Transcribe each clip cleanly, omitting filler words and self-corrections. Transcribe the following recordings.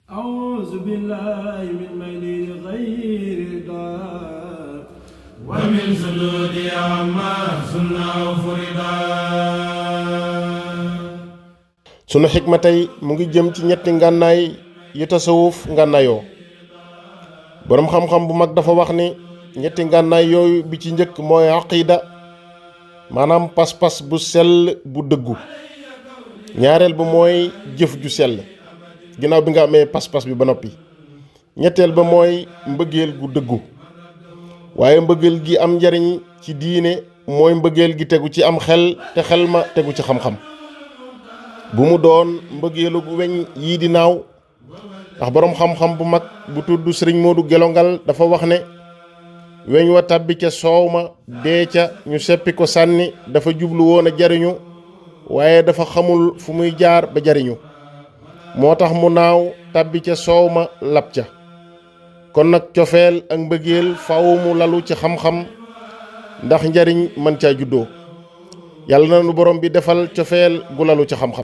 أعوذ بالله من ميل غير دار ومن سدود عما سنة فردا. sunu xikma tey mu ngi jëm ci ñetti ngànnaay yi tasawuf ngànnaayoo. boroom xam-xam bu mag dafa wax ni ñetti ngànnaay yooyu bi ci njëkk mooy aqida, maanaam pas-pas bu sell bu dëggu. ñaareel ba mooy jëf ju sell ginnaaw bi nga amee pas-pas bi ba noppi. ñetteel ba mooy mbëggeel gu dëggu. waaye mbëggeel gi am njariñ ci diine mooy mbëggeel gi tegu ci am xel te xel ma tegu ci xam-xam. bu mu doon mbëggeelu weñ yii di naaw, ndax boroom xam-xam bu mag bu tudd Sëriñ Moodu Gelongal dafa wax ne weñ wa tàbbi ca soow ma dee ca ñu seppi ko sànni dafa jublu woon a jariñu, waaye dafa xamul fu muy jaar ba jariñu, moo tax mu naaw tàbbi ca soow ma lab ca. kon nag cofeel ak mbëggeel faaw mu lalu ci xam-xam ndax njariñ mën caa juddoo. yàlla na nu borom bi defal cofeel gu lalu ci xam-xam.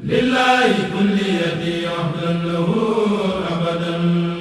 لله كل يدي عبدا له أبدا